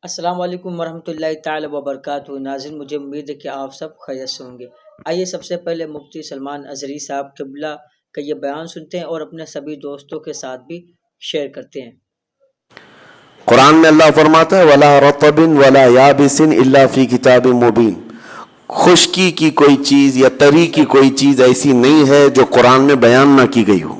السلام علیکم ورحمۃ اللہ تعالی وبرکاتہ۔ ناظرین، مجھے امید ہے کہ آپ سب خیریت سے ہوں گے۔ آئیے سب سے پہلے مفتی سلمان اظہری صاحب قبلہ کا یہ بیان سنتے ہیں اور اپنے سبھی دوستوں کے ساتھ بھی شیئر کرتے ہیں۔ قرآن میں اللہ فرماتا ہے وَلَا رَطَبٍ وَلَا يَابِسٍ إِلَّا فِي كِتَابٍ مُبِينٍ۔ خشکی کی کوئی چیز یا تری کی کوئی چیز ایسی نہیں ہے جو قرآن میں بیان نہ کی گئی ہو۔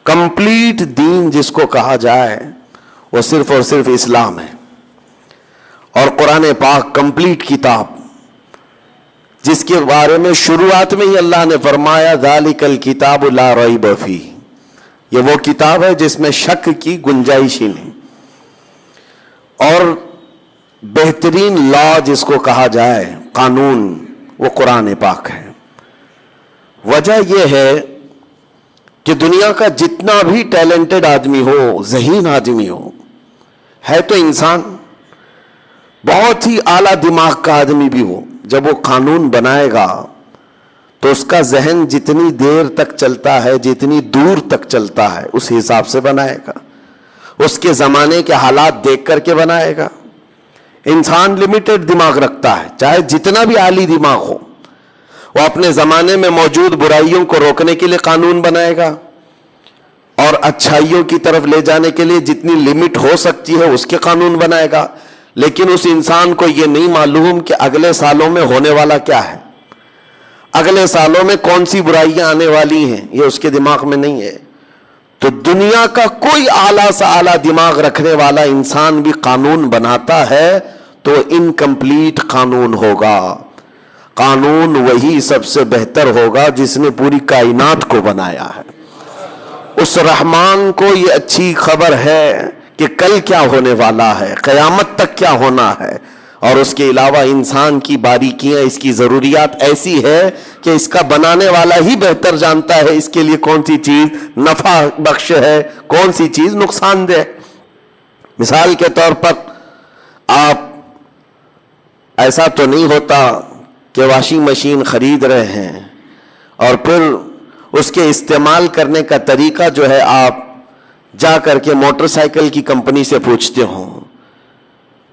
کمپلیٹ دین جس کو کہا جائے وہ صرف اور صرف اسلام ہے، اور قرآن پاک کمپلیٹ کتاب جس کے بارے میں شروعات میں ہی اللہ نے فرمایا ذَلِكَ الْكِتَابُ لَا رَيْبَ فِيهِ، یہ وہ کتاب ہے جس میں شک کی گنجائش ہی نہیں۔ اور بہترین لا جس کو کہا جائے قانون، وہ قرآن پاک ہے۔ وجہ یہ ہے کہ دنیا کا جتنا بھی ٹیلنٹڈ آدمی ہو، ذہین آدمی ہو، ہے تو انسان، بہت ہی اعلیٰ دماغ کا آدمی بھی ہو، جب وہ قانون بنائے گا تو اس کا ذہن جتنی دیر تک چلتا ہے، جتنی دور تک چلتا ہے، اس حساب سے بنائے گا، اس کے زمانے کے حالات دیکھ کر کے بنائے گا۔ انسان لمیٹڈ دماغ رکھتا ہے، چاہے جتنا بھی عالی دماغ ہو، وہ اپنے زمانے میں موجود برائیوں کو روکنے کے لیے قانون بنائے گا، اور اچھائیوں کی طرف لے جانے کے لیے جتنی لمٹ ہو سکتی ہے اس کے قانون بنائے گا۔ لیکن اس انسان کو یہ نہیں معلوم کہ اگلے سالوں میں ہونے والا کیا ہے، اگلے سالوں میں کون سی برائیاں آنے والی ہیں، یہ اس کے دماغ میں نہیں ہے۔ تو دنیا کا کوئی اعلیٰ سے اعلیٰ دماغ رکھنے والا انسان بھی قانون بناتا ہے تو انکمپلیٹ قانون ہوگا۔ قانون وہی سب سے بہتر ہوگا جس نے پوری کائنات کو بنایا ہے۔ اس رحمان کو یہ اچھی خبر ہے کہ کل کیا ہونے والا ہے، قیامت تک کیا ہونا ہے، اور اس کے علاوہ انسان کی باریکیاں، اس کی ضروریات ایسی ہے کہ اس کا بنانے والا ہی بہتر جانتا ہے اس کے لیے کون سی چیز نفع بخش ہے، کون سی چیز نقصان دہ۔ مثال کے طور پر آپ، ایسا تو نہیں ہوتا کہ واشنگ مشین خرید رہے ہیں اور پھر اس کے استعمال کرنے کا طریقہ جو ہے آپ جا کر کے موٹر سائیکل کی کمپنی سے پوچھتے ہو،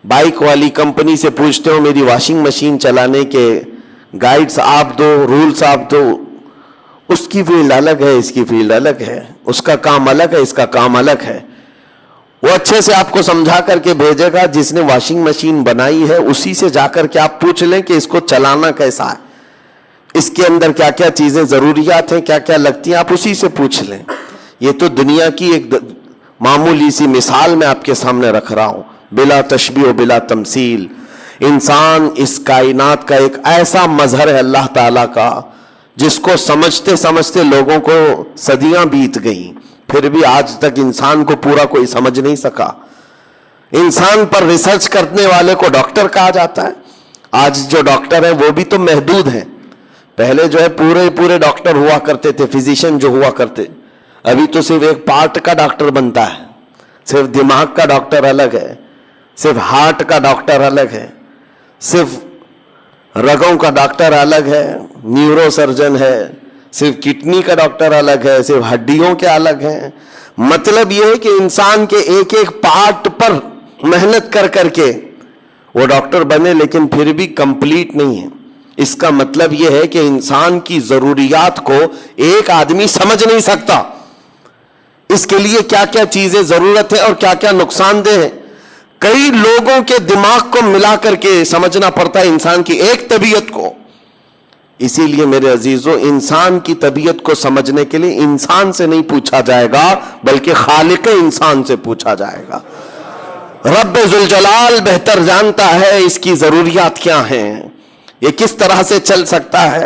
بائک والی کمپنی سے پوچھتے ہو میری واشنگ مشین چلانے کے گائیڈز آپ دو، رولز آپ دو۔ اس کی فیلڈ الگ ہے، اس کی فیلڈ الگ ہے، اس کا کام الگ ہے، اس کا کام الگ ہے۔ وہ اچھے سے آپ کو سمجھا کر کے بھیجے گا، جس نے واشنگ مشین بنائی ہے اسی سے جا کر کے آپ پوچھ لیں کہ اس کو چلانا کیسا ہے، اس کے اندر کیا کیا چیزیں ضروریات ہیں، کیا کیا لگتی ہیں، آپ اسی سے پوچھ لیں۔ یہ تو دنیا کی ایک معمولی سی مثال میں آپ کے سامنے رکھ رہا ہوں، بلا تشبیہ و بلا تمثیل۔ انسان اس کائنات کا ایک ایسا مظہر ہے اللہ تعالیٰ کا جس کو سمجھتے سمجھتے لوگوں کو صدیاں بیت گئیں، پھر بھی آج تک انسان کو پورا کوئی سمجھ نہیں سکا۔ انسان پر ریسرچ کرنے والے کو ڈاکٹر کہا جاتا ہے۔ آج جو ڈاکٹر ہیں وہ بھی تو محدود ہیں، پہلے جو ہے پورے ڈاکٹر ہوا کرتے تھے، فزیشین جو ہوا کرتے، ابھی تو صرف ایک پارٹ کا ڈاکٹر بنتا ہے، صرف دماغ کا ڈاکٹر الگ ہے، صرف ہارٹ کا ڈاکٹر الگ ہے، صرف رگوں کا ڈاکٹر الگ ہے، نیورو سرجن ہے، صرف کڈنی کا ڈاکٹر الگ ہے، صرف ہڈیوں کے الگ ہیں۔ مطلب یہ ہے کہ انسان کے ایک ایک پارٹ پر محنت کر کر کے وہ ڈاکٹر بنے، لیکن پھر بھی کمپلیٹ نہیں ہے۔ اس کا مطلب یہ ہے کہ انسان کی ضروریات کو ایک آدمی سمجھ نہیں سکتا، اس کے لیے کیا کیا چیزیں ضرورت ہے اور کیا کیا نقصان دہ ہے۔ کئی لوگوں کے دماغ کو ملا کر کے سمجھنا پڑتا ہے انسان کی ایک طبیعت کو۔ اسی لیے میرے عزیزو، انسان کی طبیعت کو سمجھنے کے لیے انسان سے نہیں پوچھا جائے گا بلکہ خالق انسان سے پوچھا جائے گا۔ رب ذوالجلال بہتر جانتا ہے اس کی ضروریات کیا ہیں، یہ کس طرح سے چل سکتا ہے۔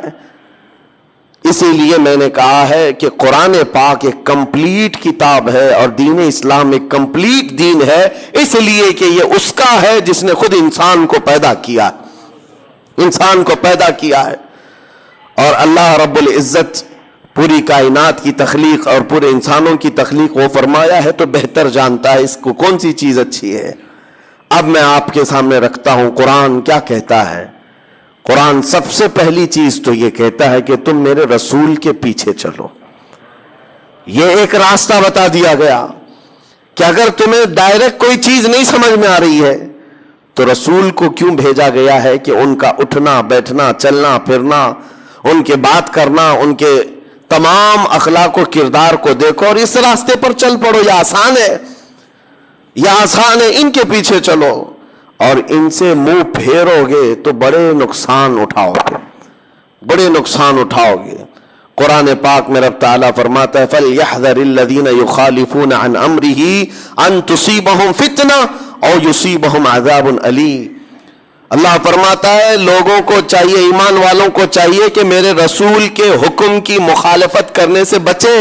اسی لیے میں نے کہا ہے کہ قرآن پاک ایک کمپلیٹ کتاب ہے اور دین اسلام ایک کمپلیٹ دین ہے، اس لیے کہ یہ اس کا ہے جس نے خود انسان کو پیدا کیا، انسان کو پیدا کیا ہے۔ اور اللہ رب العزت پوری کائنات کی تخلیق اور پورے انسانوں کی تخلیق وہ فرمایا ہے تو بہتر جانتا ہے اس کو کون سی چیز اچھی ہے۔ اب میں آپ کے سامنے رکھتا ہوں قرآن کیا کہتا ہے۔ قرآن سب سے پہلی چیز تو یہ کہتا ہے کہ تم میرے رسول کے پیچھے چلو۔ یہ ایک راستہ بتا دیا گیا کہ اگر تمہیں ڈائریکٹ کوئی چیز نہیں سمجھ میں آ رہی ہے تو رسول کو کیوں بھیجا گیا ہے کہ ان کا اٹھنا بیٹھنا چلنا پھرنا ان کے بات کرنا ان کے تمام اخلاق و کردار کو دیکھو اور اس راستے پر چل پڑو. یہ آسان ہے، یہ آسان ہے، ان کے پیچھے چلو. اور ان سے منہ پھیرو گے تو بڑے نقصان اٹھاؤ گے، بڑے نقصان اٹھاؤ گے. قرآن پاک میں رب تعالیٰ فرماتا ہے فَلْيَحْذَرِ الَّذِينَ يُخَالِفُونَ عَنْ أَمْرِهِ أَن تُصِيبَهُمْ فِتْنَةٌ أَوْ يُصِيبَهُمْ عَذَابٌ أَلِيمٌ. اللہ فرماتا ہے لوگوں کو چاہیے، ایمان والوں کو چاہیے کہ میرے رسول کے حکم کی مخالفت کرنے سے بچیں،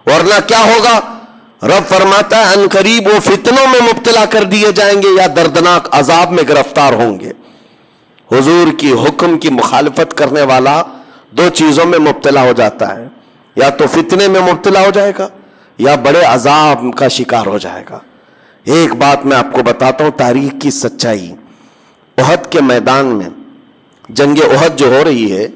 ورنہ کیا ہوگا؟ رب فرماتا ہے ان قریب وہ فتنوں میں مبتلا کر دیے جائیں گے یا دردناک عذاب میں گرفتار ہوں گے. حضور کی حکم کی مخالفت کرنے والا دو چیزوں میں مبتلا ہو جاتا ہے، یا تو فتنے میں مبتلا ہو جائے گا یا بڑے عذاب کا شکار ہو جائے گا. ایک بات میں آپ کو بتاتا ہوں تاریخ کی سچائی. احد کے میدان میں جنگ احد جو ہو رہی ہے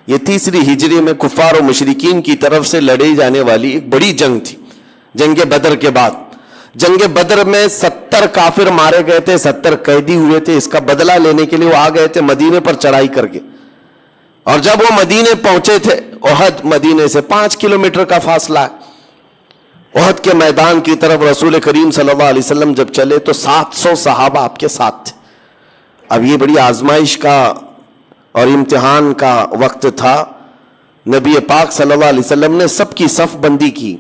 یہ 3 ہجری میں کفار و مشرکین کی طرف سے لڑی جانے والی ایک بڑی جنگ تھی. جنگ بدر کے بعد، جنگ بدر میں 70 کافر مارے گئے تھے، 70 قیدی ہوئے تھے. اس کا بدلہ لینے کے لیے وہ آ گئے تھے مدینے پر چڑھائی کر کے. اور جب وہ مدینے پہنچے تھے، احد مدینے سے 5 کلومیٹر کا فاصلہ ہے، احد کے میدان کی طرف رسول کریم صلی اللہ علیہ وسلم جب چلے تو 700 صحابہ آپ کے ساتھ تھے. اب یہ بڑی آزمائش کا اور امتحان کا وقت تھا. نبی پاک صلی اللہ علیہ وسلم نے سب کی صف بندی کی.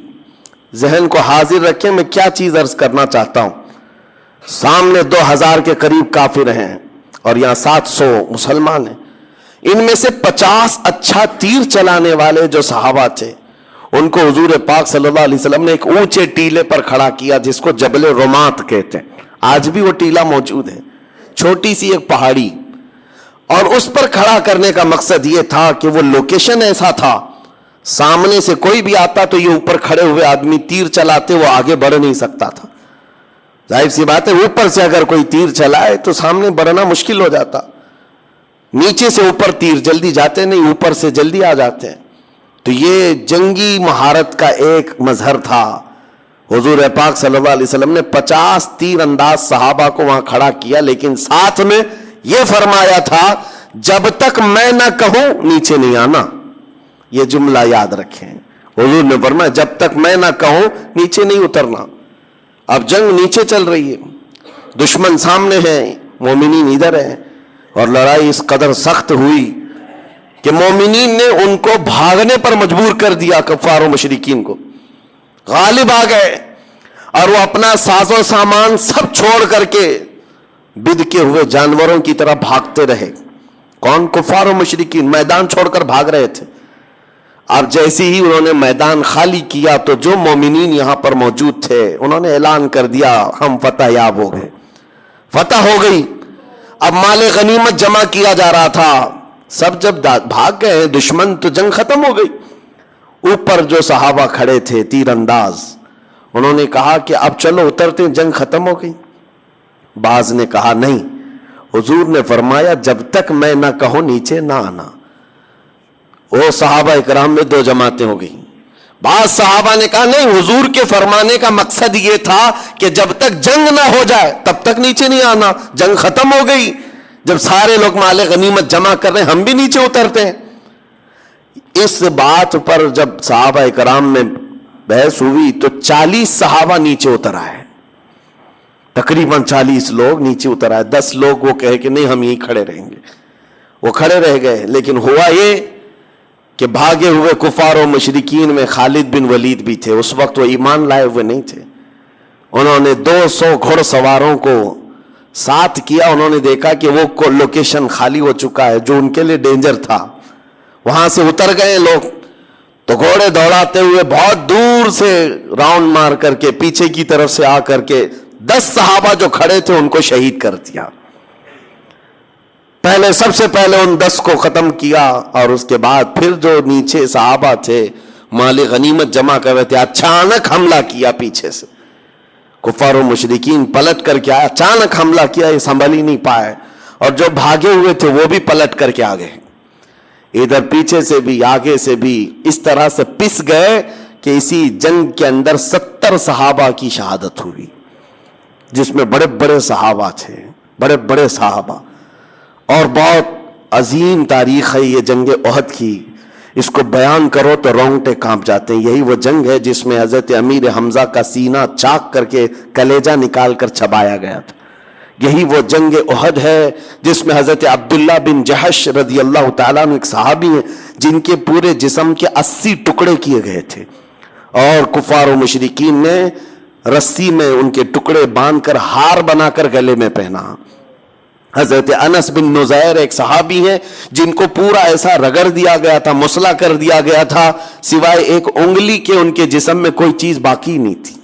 ذہن کو حاضر رکھیں، میں کیا چیز عرض کرنا چاہتا ہوں. سامنے 2000 کے قریب کافر ہیں اور یہاں 700 مسلمان ہیں. ان میں سے 50 اچھا تیر چلانے والے جو صحابہ تھے ان کو حضور پاک صلی اللہ علیہ وسلم نے ایک اونچے ٹیلے پر کھڑا کیا جس کو جبل رمات کہتے ہیں. آج بھی وہ ٹیلا موجود ہے، چھوٹی سی ایک پہاڑی. اور اس پر کھڑا کرنے کا مقصد یہ تھا کہ وہ لوکیشن ایسا تھا سامنے سے کوئی بھی آتا تو یہ اوپر کھڑے ہوئے آدمی تیر چلاتے وہ آگے بڑھ نہیں سکتا تھا. ظاہر سی بات ہے اوپر سے اگر کوئی تیر چلائے تو سامنے بڑھنا مشکل ہو جاتا. نیچے سے اوپر تیر جلدی جاتے نہیں، اوپر سے جلدی آ جاتے ہیں. تو یہ جنگی مہارت کا ایک مظہر تھا. حضور پاک صلی اللہ علیہ وسلم نے 50 تیر انداز صحابہ کو وہاں کھڑا کیا، لیکن ساتھ میں یہ فرمایا تھا جب تک میں نہ کہوں نیچے نہیں آنا. یہ جملہ یاد رکھیں. حضور نے فرمایا جب تک میں نہ کہوں نیچے نہیں اترنا. اب جنگ نیچے چل رہی ہے، دشمن سامنے ہیں، مومنین ادھر ہیں، اور لڑائی اس قدر سخت ہوئی کہ مومنین نے ان کو بھاگنے پر مجبور کر دیا. کفار و مشرکین کو غالب آ گئے اور وہ اپنا ساز و سامان سب چھوڑ کر کے بد کے ہوئے جانوروں کی طرح بھاگتے رہے. کون؟ کفار و مشرکین میدان چھوڑ کر بھاگ رہے تھے. اب جیسے ہی انہوں نے میدان خالی کیا تو جو مومنین یہاں پر موجود تھے انہوں نے اعلان کر دیا ہم فتح یاب ہو گئے، فتح ہو گئی. اب مال غنیمت جمع کیا جا رہا تھا. سب جب بھاگ گئے دشمن تو جنگ ختم ہو گئی. اوپر جو صحابہ کھڑے تھے تیر انداز انہوں نے کہا کہ اب چلو اترتے، جنگ ختم ہو گئی. بعض نے کہا نہیں، حضور نے فرمایا جب تک میں نہ کہوں نیچے نہ آنا. وہ صحابہ اکرام میں 2 جماعتیں ہو گئی. بعض صحابہ نے کہا نہیں، حضور کے فرمانے کا مقصد یہ تھا کہ جب تک جنگ نہ ہو جائے تب تک نیچے نہیں آنا. جنگ ختم ہو گئی، جب سارے لوگ مال غنیمت جمع کر رہے ہیں ہم بھی نیچے اترتے ہیں. اس بات پر جب صحابہ اکرام میں بحث ہوئی تو 40 صحابہ نیچے اتر آئے. تقریباً 40 لوگ نیچے اتر آئے. 10 لوگ وہ کہے کہ نہیں ہم یہیں کھڑے رہیں گے، وہ کھڑے رہ گئے. لیکن ہوا یہ کہ بھاگے ہوئے کفار و مشرکین میں خالد بن ولید بھی تھے. اس وقت وہ ایمان لائے ہوئے نہیں تھے. انہوں نے 200 گھڑ سواروں کو ساتھ کیا. انہوں نے دیکھا کہ وہ لوکیشن خالی ہو چکا ہے جو ان کے لیے ڈینجر تھا. وہاں سے اتر گئے لوگ تو گھوڑے دوڑاتے ہوئے بہت دور سے راؤنڈ مار کر کے پیچھے کی طرف سے آ کر کے 10 صحابہ جو کھڑے تھے ان کو شہید کر دیا. پہلے سب سے پہلے ان 10 کو ختم کیا اور اس کے بعد پھر جو نیچے صحابہ تھے مال غنیمت جمع کر رہے تھے اچانک حملہ کیا پیچھے سے. کفار و مشرکین پلٹ کر کے آئے، اچانک حملہ کیا، یہ سنبھل ہی نہیں پائے. اور جو بھاگے ہوئے تھے وہ بھی پلٹ کر کے آ گئے. ادھر پیچھے سے بھی آگے سے بھی اس طرح سے پس گئے کہ اسی جنگ کے اندر 70 صحابہ کی شہادت ہوئی، جس میں بڑے بڑے صحابہ تھے، بڑے بڑے صحابہ، اور بہت عظیم تاریخ ہے یہ جنگ احد کی. اس کو بیان کرو تو رونگٹے کانپ جاتے ہیں. یہی وہ جنگ ہے جس میں حضرت امیر حمزہ کا سینہ چاک کر کے کلیجہ نکال کر چبایا گیا تھا. یہی وہ جنگ احد ہے جس میں حضرت عبداللہ بن جحش رضی اللہ تعالیٰ عنہ ایک صحابی ہیں جن کے پورے جسم کے 80 ٹکڑے کیے گئے تھے، اور کفار و مشرکین نے رسی میں ان کے ٹکڑے باندھ کر ہار بنا کر گلے میں پہنا. حضرت انس بن نزیر ایک صحابی ہیں جن کو پورا ایسا رگڑ دیا گیا تھا، مسلح کر دیا گیا تھا، سوائے ایک انگلی کے ان کے جسم میں کوئی چیز باقی نہیں تھی.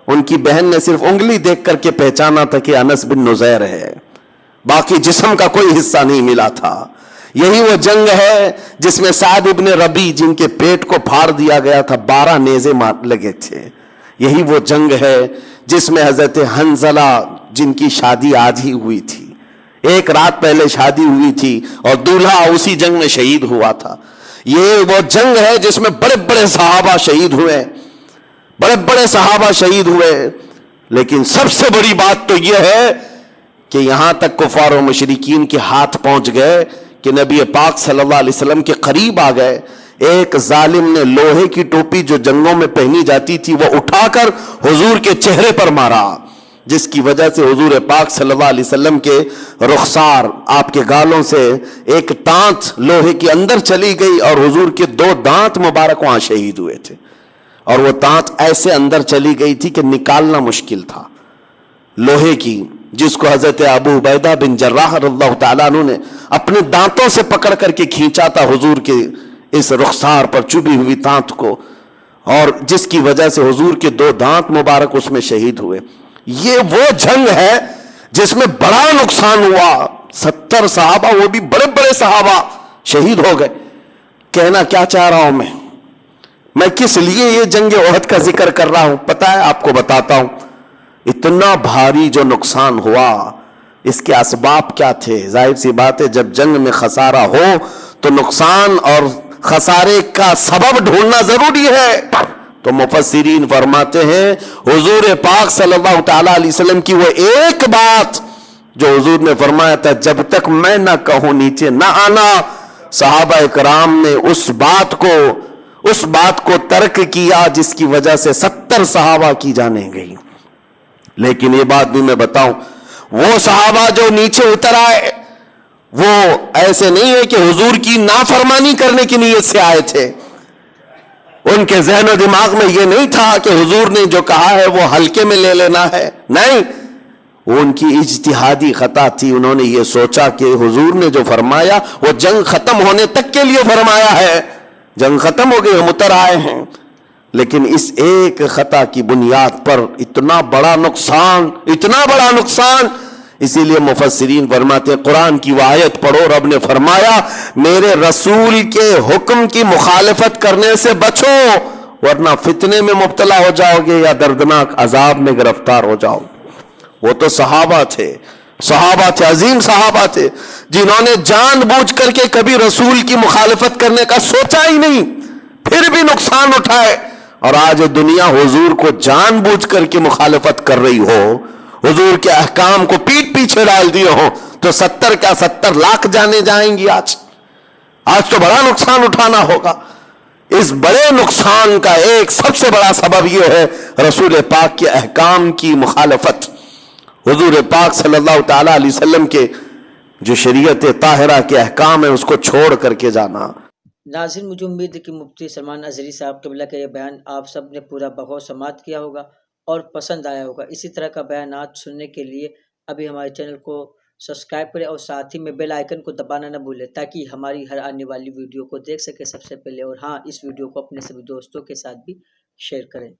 ان کی بہن نے صرف انگلی دیکھ کر کے پہچانا تھا کہ انس بن نزیر ہے، باقی جسم کا کوئی حصہ نہیں ملا تھا. یہی وہ جنگ ہے جس میں سعد ابن ربی جن کے پیٹ کو پھاڑ دیا گیا تھا، 12 نیزے لگے تھے. یہی وہ جنگ ہے جس میں حضرت حنظلہ جن کی شادی آج ہی ہوئی تھی، ایک رات پہلے شادی ہوئی تھی، اور دولہا اسی جنگ میں شہید ہوا تھا. یہ وہ جنگ ہے جس میں بڑے بڑے صحابہ شہید ہوئے، بڑے بڑے صحابہ شہید ہوئے. لیکن سب سے بڑی بات تو یہ ہے کہ یہاں تک کفار و مشرکین کے ہاتھ پہنچ گئے کہ نبی پاک صلی اللہ علیہ وسلم کے قریب آ گئے. ایک ظالم نے لوہے کی ٹوپی جو جنگوں میں پہنی جاتی تھی وہ اٹھا کر حضور کے چہرے پر مارا، جس کی وجہ سے حضور پاک صلی اللہ علیہ وسلم کے رخسار، آپ کے گالوں سے ایک تانت لوہے کے اندر چلی گئی، اور حضور کے 2 دانت مبارک وہاں شہید ہوئے تھے. اور وہ تانت ایسے اندر چلی گئی تھی کہ نکالنا مشکل تھا، لوہے کی، جس کو حضرت ابو عبیدہ بن جراح رضی اللہ تعالیٰ عنہ نے اپنے دانتوں سے پکڑ کر کے کھینچا تھا حضور کے اس رخسار پر چبھی ہوئی تانت کو، اور جس کی وجہ سے حضور کے 2 دانت مبارک اس میں شہید ہوئے. یہ وہ جنگ ہے جس میں بڑا نقصان ہوا، 70 صحابہ، وہ بھی بڑے بڑے صحابہ شہید ہو گئے. کہنا کیا چاہ رہا ہوں میں کس لیے یہ جنگ احد کا ذکر کر رہا ہوں پتہ ہے آپ کو؟ بتاتا ہوں. اتنا بھاری جو نقصان ہوا، اس کے اسباب کیا تھے؟ ظاہر سی بات ہے جب جنگ میں خسارہ ہو تو نقصان اور خسارے کا سبب ڈھونڈنا ضروری ہے. تو مفسرین فرماتے ہیں حضور پاک صلی اللہ تعالیٰ علیہ وسلم کی وہ ایک بات جو حضور نے فرمایا تھا جب تک میں نہ کہوں نیچے نہ آنا، صحابہ کرام نے اس بات کو ترک کیا جس کی وجہ سے 70 صحابہ کی جانیں گئی. لیکن یہ بات بھی میں بتاؤں، وہ صحابہ جو نیچے اتر آئے وہ ایسے نہیں ہے کہ حضور کی نافرمانی کرنے کی نیت سے آئے تھے. ان کے ذہن و دماغ میں یہ نہیں تھا کہ حضور نے جو کہا ہے وہ ہلکے میں لے لینا ہے، نہیں، وہ ان کی اجتہادی خطا تھی. انہوں نے یہ سوچا کہ حضور نے جو فرمایا وہ جنگ ختم ہونے تک کے لیے فرمایا ہے، جنگ ختم ہو گئی، ہم اتر آئے ہیں. لیکن اس ایک خطا کی بنیاد پر اتنا بڑا نقصان، اسی لیے مفسرین فرماتے ہیں قرآن کی وہ آیت پڑھو، رب نے فرمایا میرے رسول کے حکم کی مخالفت کرنے سے بچو ورنہ فتنے میں مبتلا ہو جاؤ گے یا دردناک عذاب میں گرفتار ہو جاؤ. وہ تو صحابہ تھے، عظیم صحابہ تھے جنہوں نے جان بوجھ کر کے کبھی رسول کی مخالفت کرنے کا سوچا ہی نہیں، پھر بھی نقصان اٹھائے. اور آج دنیا حضور کو جان بوجھ کر کے مخالفت کر رہی ہو، حضور کے احکام کو پیٹ پیچھے ڈال دیے ہو، تو 70 لاکھ جانے جائیں گی. آج تو بڑا نقصان اٹھانا ہوگا. اس بڑے نقصان کا ایک سب سے بڑا سبب یہ ہے رسول پاک کے احکام کی مخالفت، حضور پاک صلی اللہ تعالی علیہ وسلم کے جو شریعت طاہرہ کے احکام ہیں اس کو چھوڑ کر کے جانا. ناظرین، مجھے امید ہے کہ مفتی سلمان اظہری صاحب قبلہ کا یہ بیان آپ سب نے پورا بغور سماعت کیا ہوگا اور پسند آیا ہوگا. اسی طرح کا بیانات سننے کے لیے ابھی ہمارے چینل کو سبسکرائب کریں اور ساتھ ہی میں بیل آئیکن کو دبانا نہ بھولیں تاکہ ہماری ہر آنے والی ویڈیو کو دیکھ سکے سب سے پہلے. اور ہاں، اس ویڈیو کو اپنے سبھی دوستوں کے ساتھ بھی شیئر کریں.